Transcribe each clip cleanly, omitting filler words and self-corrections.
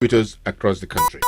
distributors across the country.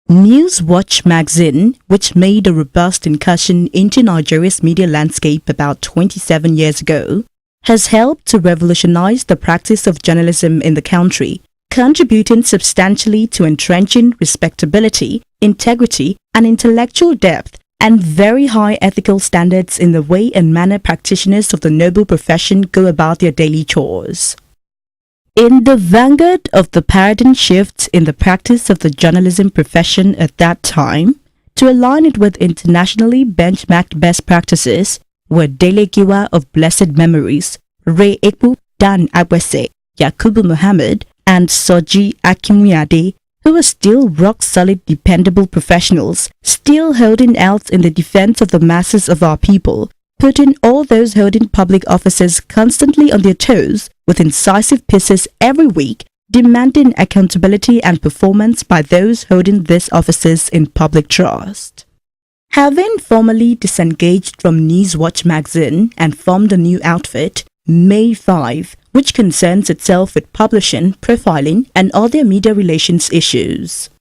Newswatch magazine, which made a robust incursion into Nigeria's media landscape about 27 years ago, has helped to revolutionize the practice of journalism in the country, contributing substantially to entrenching respectability, integrity, and intellectual depth, and very high ethical standards in the way and manner practitioners of the noble profession go about their daily chores. In the vanguard of the paradigm shift in the practice of the journalism profession at that time, to align it with internationally benchmarked best practices, were Dele Giwa of blessed memories, Ray Ekpu, Dan Agwese, Yakubu Muhammad, and Soji Akinwuade, who were still rock-solid dependable professionals, still holding out in the defense of the masses of our people, putting all those holding public offices constantly on their toes with incisive pieces every week, demanding accountability and performance by those holding these offices in public trust. Having formally disengaged from Newswatch magazine and formed a new outfit, May 5, which concerns itself with publishing, profiling, and other media relations issues.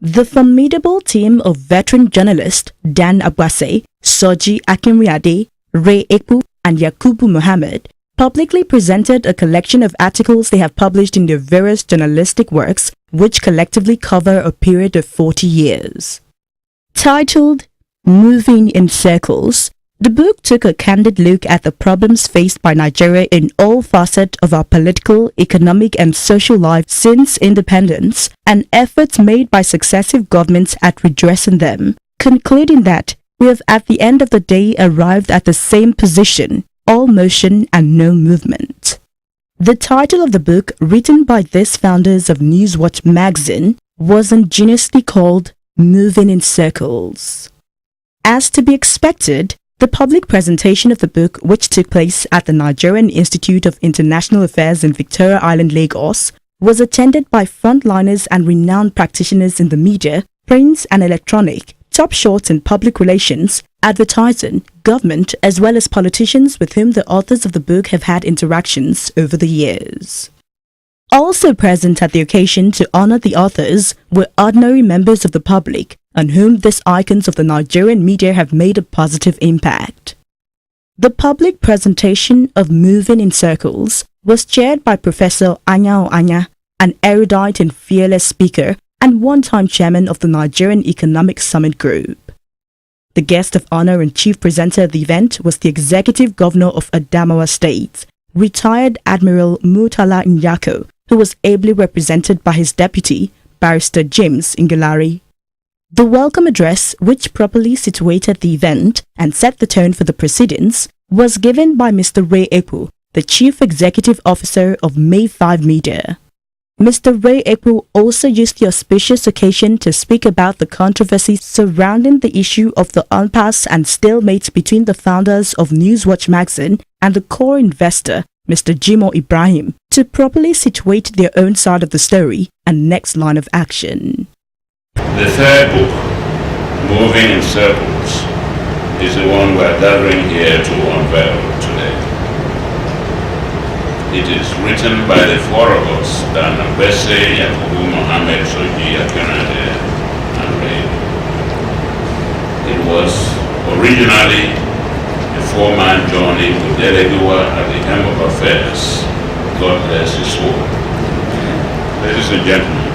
The formidable team of veteran journalists Dan Agwese, Soji Akinwuade, Ray Ekpu, and Yakubu Muhammad publicly presented a collection of articles they have published in their various journalistic works, which collectively cover a period of 40 years. Titled Moving in Circles, the book took a candid look at the problems faced by Nigeria in all facets of our political, economic, and social life since independence, and efforts made by successive governments at redressing them, concluding that we have at the end of the day arrived at the same position, all motion and no movement. The title of the book, written by these founders of Newswatch magazine, was ingeniously called Moving in Circles. As to be expected, the public presentation of the book, which took place at the Nigerian Institute of International Affairs in Victoria Island, Lagos, was attended by frontliners and renowned practitioners in the media, print and electronic, top shots in public relations, advertising, government, as well as politicians with whom the authors of the book have had interactions over the years. Also present at the occasion to honor the authors were ordinary members of the public, on whom these icons of the Nigerian media have made a positive impact. The public presentation of Moving in Circles was chaired by Professor Anya Oanya, an erudite and fearless speaker and one-time chairman of the Nigerian Economic Summit Group. The guest of honor and chief presenter of the event was the executive governor of Adamawa State, retired Admiral Murtala Nyako, who was ably represented by his deputy, Barrister James Ingilari. The welcome address, which properly situated the event and set the tone for the proceedings, was given by Mr. Ray Ekpu, the Chief Executive Officer of May 5 Media. Mr. Ray Ekpu also used the auspicious occasion to speak about the controversy surrounding the issue of the impasse and stalemate between the founders of Newswatch magazine and the core investor, Mr. Jimoh Ibrahim, to properly situate their own side of the story and next line of action. The third book, Moving in Circles, is the one we are gathering here to unveil today. It is written by the four of us, Dan Agwese, Yakubu Muhammad, Soji Akinwuade, and Ray. It was originally a four-man journey with Dele Giwa at the helm of affairs. God bless his soul. Ladies and gentlemen,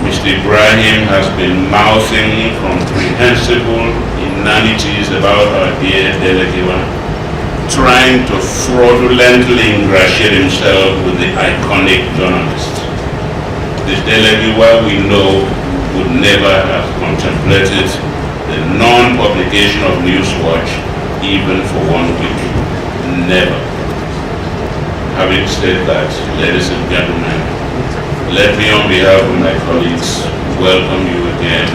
Mr. Ibrahim has been mouthing comprehensible inanities about our dear Dele Giwa, trying to fraudulently ingratiate himself with the iconic journalist. This Dele Giwa we know would never have contemplated the non-publication of Newswatch even for 1 week. Never. Having said that, ladies and gentlemen, let me on behalf of my colleagues welcome you again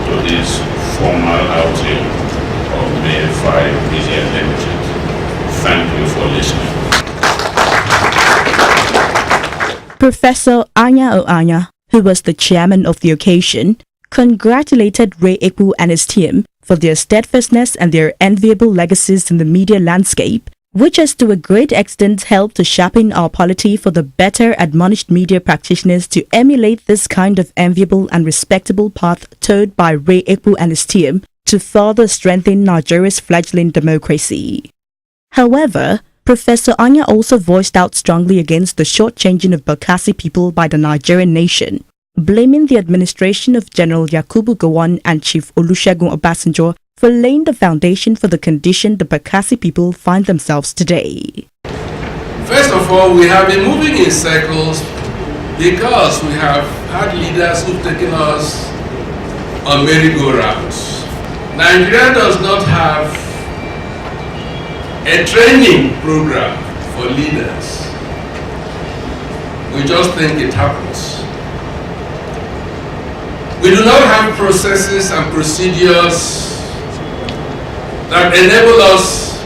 to this formal outing of May 5 Media Limited. Thank you for listening. Professor Anya Oanya, who was the chairman of the occasion, congratulated Ray Ekpu and his team for their steadfastness and their enviable legacies in the media landscape, which has to a great extent helped to sharpen our polity for the better admonished media practitioners to emulate this kind of enviable and respectable path towed by Ray Ekpo and his team to further strengthen Nigeria's fledgling democracy. However, Professor Anya also voiced out strongly against the shortchanging of Bakassi people by the Nigerian nation, blaming the administration of General Yakubu Gowon and Chief Olusegun Obasanjo for laying the foundation for the condition the Bakassi people find themselves today. First of all, we have been moving in circles because we have had leaders who've taken us on merry-go-rounds. Nigeria does not have a training program for leaders. We just think it happens. We do not have processes and procedures that enable us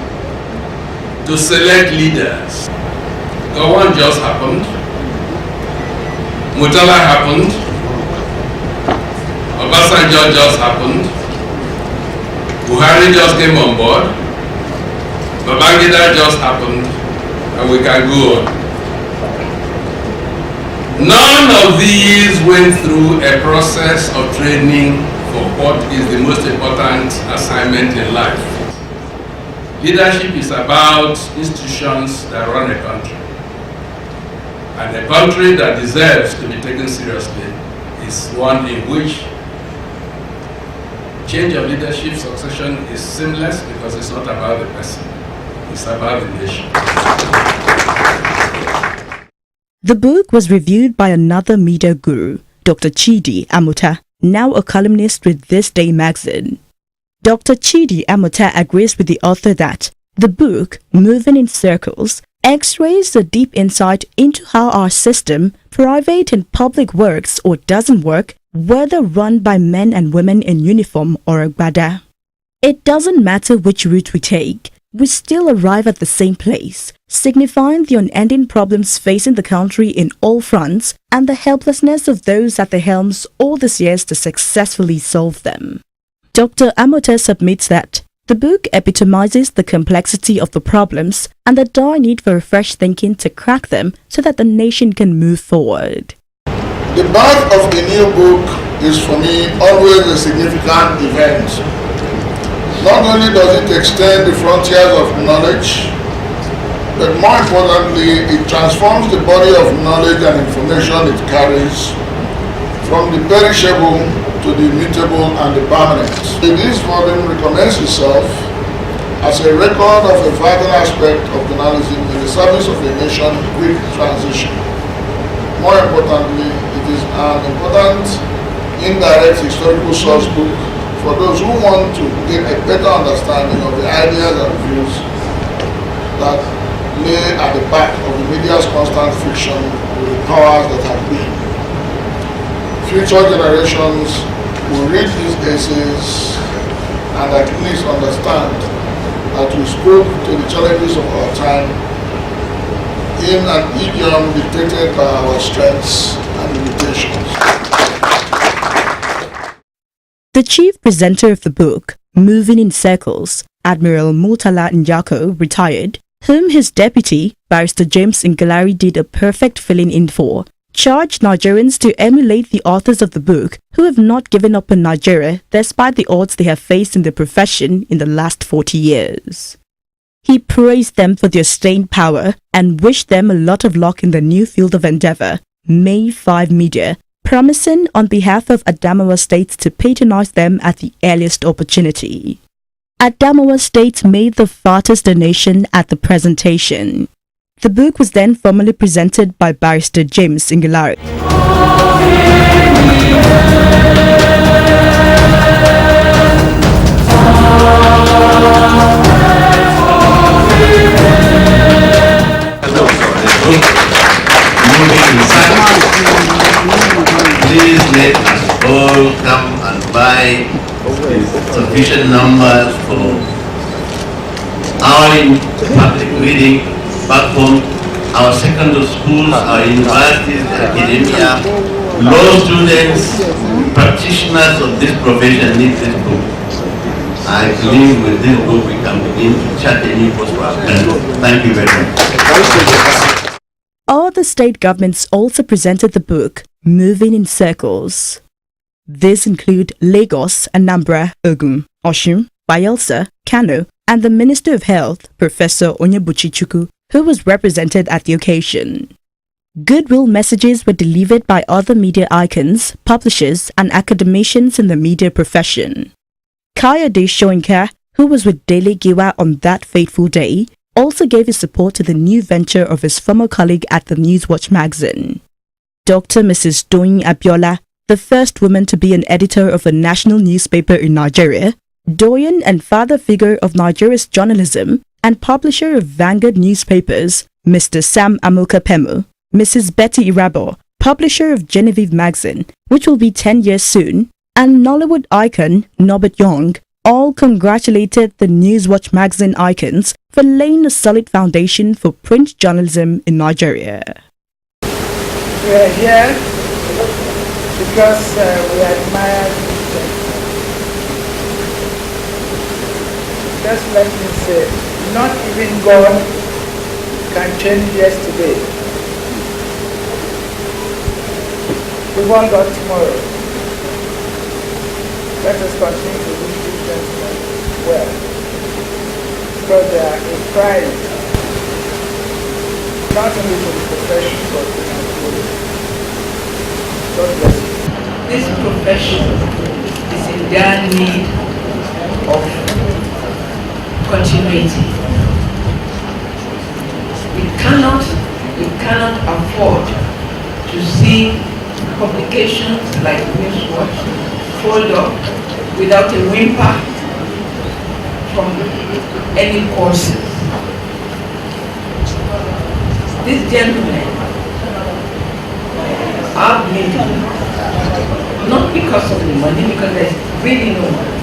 to select leaders. Gowon just happened. Murtala happened. Obasanjo just happened. Buhari just came on board. Babangida just happened. And we can go on. None of these went through a process of training for what is the most important assignment in life. Leadership is about institutions that run a country. And a country that deserves to be taken seriously is one in which change of leadership succession is seamless because it's not about the person, it's about the nation. The book was reviewed by another media guru, Dr. Chidi Amota, now a columnist with This Day magazine. Dr. Chidi Amota agrees with the author that the book, Moving in Circles, x-rays a deep insight into how our system, private and public, works or doesn't work, whether run by men and women in uniform or agbada. It doesn't matter which route we take, we still arrive at the same place, signifying the unending problems facing the country in all fronts and the helplessness of those at the helms all these years to successfully solve them. Dr. Amota submits that the book epitomizes the complexity of the problems and the dire need for fresh thinking to crack them so that the nation can move forward. The birth of a new book is for me always a significant event. Not only does it extend the frontiers of knowledge, but more importantly, it transforms the body of knowledge and information it carries from the perishable to the immutable and the permanent. This volume recommends itself as a record of a vital aspect of journalism in the service of a nation in quick transition. More importantly, it is an important indirect historical source book for those who want to get a better understanding of the ideas and views that lay at the back of the media's constant friction with the powers that have been. Future generations will read these essays and at least understand that we spoke to the challenges of our time in an idiom dictated by our strengths and limitations. The chief presenter of the book, Moving in Circles, Admiral Murtala Nyako, retired, whom his deputy, Barrister James Ngelari, did a perfect filling-in for, charged Nigerians to emulate the authors of the book who have not given up on Nigeria despite the odds they have faced in their profession in the last 40 years. He praised them for their staying power and wished them a lot of luck in their new field of endeavor, May 5 Media, promising on behalf of Adamawa State to patronize them at the earliest opportunity. Adamawa State made the fattest donation at the presentation. The book was then formally presented by Barrister James Ngelari. Please let us all come and buy sufficient numbers for our public reading back home, our secondary schools, our universities, academia, law students, practitioners of this profession need this book. I believe with this book we can begin to chart a new course for our country. Thank you very much. Other state governments also presented the book, Moving in Circles. These include Lagos, Anambra, Ogun, Osun, Bayelsa, Kano, and the Minister of Health, Professor Onyebuchi Chukwu, who was represented at the occasion. Goodwill messages were delivered by other media icons, publishers, and academicians in the media profession. Kayode Soyinka, who was with Dele Giwa on that fateful day, also gave his support to the new venture of his former colleague at the Newswatch magazine. Dr. Mrs. Doyin Abiola, the first woman to be an editor of a national newspaper in Nigeria, Doyin and father figure of Nigeria's journalism and publisher of Vanguard newspapers, Mr. Sam Amuka Pemo, Mrs. Betty Irabo, publisher of Genevieve magazine, which will be 10 years soon, and Nollywood icon Norbert Young, all congratulated the Newswatch magazine icons for laying a solid foundation for print journalism in Nigeria. We are here because we admire these gentlemen. Just let me say, not even God can change yesterday. We want God tomorrow. Let us continue to wish these gentlemen well, because they are a pride, not only for the profession, but to Nigeria. God bless you. This profession is in dire need of continuity. We cannot afford to see publications like Newswatch fold up without a whimper from any courses. These gentlemen are blinking, not because of the money, because there's really no money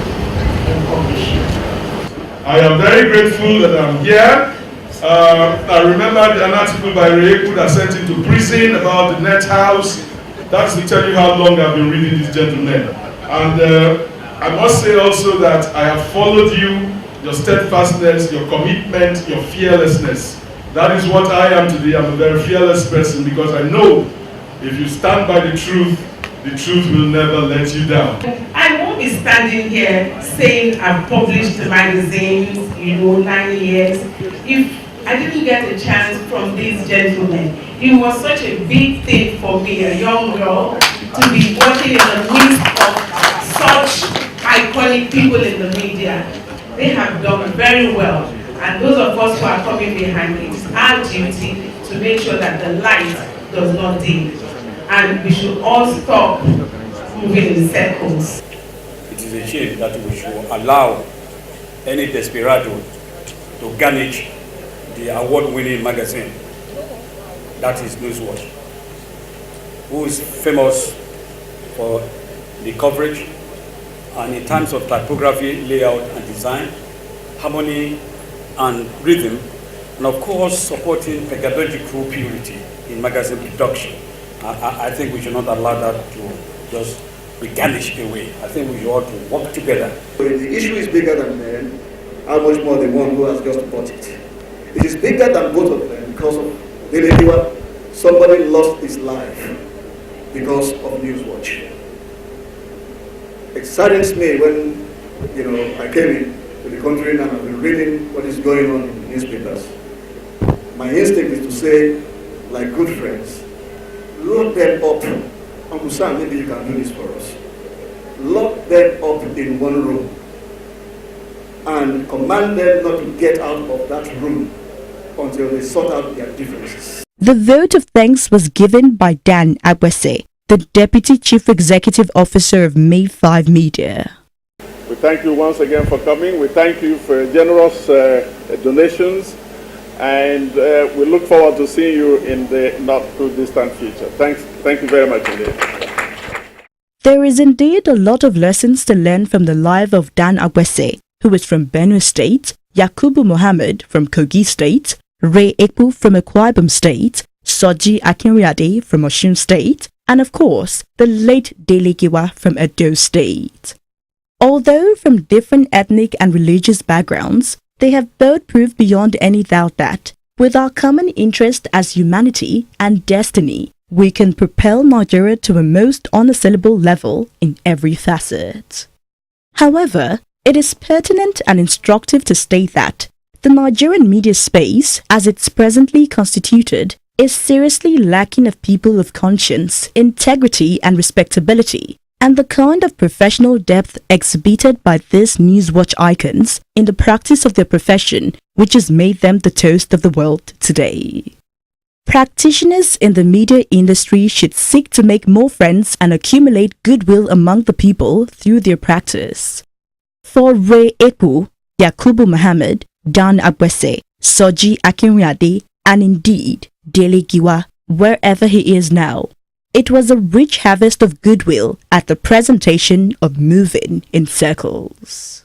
in publishing. I am very grateful that I'm here. I remember an article by Reyeku that sent him to prison about the net house. That's to tell you how long I've been reading these gentlemen. And I must say also that I have followed you, your steadfastness, your commitment, your fearlessness. That is what I am today. I'm a very fearless person because I know if you stand by the truth will never let you down. I won't be standing here saying I've published magazines, 9 years. If I didn't get a chance from these gentlemen, it was such a big thing for me, a young girl, to be working in the midst of such iconic people in the media. They have done very well. And those of us who are coming behind, it's our duty to make sure that the light does not dim. And we should all stop moving in circles. It is a shame that we should allow any desperado to garnish the award-winning magazine, that is Newswatch, who is famous for the coverage and in terms of typography, layout and design, harmony and rhythm, and of course supporting pedagogical purity in magazine production. I think we should not allow that to just be garnished away. I think we ought to work together. The issue is bigger than men, how much more the one who has just bought it. It is bigger than both of them because of Dele. Somebody lost his life because of Newswatch. It saddens me when I came into the country and I've been reading what is going on in the newspapers. My instinct is to say, like good friends, lock them up. Uncle Sam, maybe you can do this for us. Lock them up in one room and command them not to get out of that room until they sort out their differences. The vote of thanks was given by Dan Agwese, the Deputy Chief Executive Officer of May 5 Media. We thank you once again for coming. We thank you for your generous donations, and we look forward to seeing you in the not too distant future. Thank you very much indeed. There is indeed a lot of lessons to learn from the life of Dan Agwese, who is from Benue State, Yakubu Mohammed from Kogi State, Ray Ekpu from Akwa Ibom State, Soji Akinriade from Osun State, and of course, the late Dele Giwa from Edo State. Although from different ethnic and religious backgrounds, they have both proved beyond any doubt that, with our common interest as humanity and destiny, we can propel Nigeria to a most unassailable level in every facet. However, it is pertinent and instructive to state that the Nigerian media space, as it's presently constituted, is seriously lacking of people of conscience, integrity and respectability, and the kind of professional depth exhibited by these Newswatch icons in the practice of their profession, which has made them the toast of the world today. Practitioners in the media industry should seek to make more friends and accumulate goodwill among the people through their practice. For Ray Eku, Yakubu Muhammad, Dan Agbese, Soji Akinriade, and indeed Dele Giwa, wherever he is now, it was a rich harvest of goodwill at the presentation of Moving in Circles.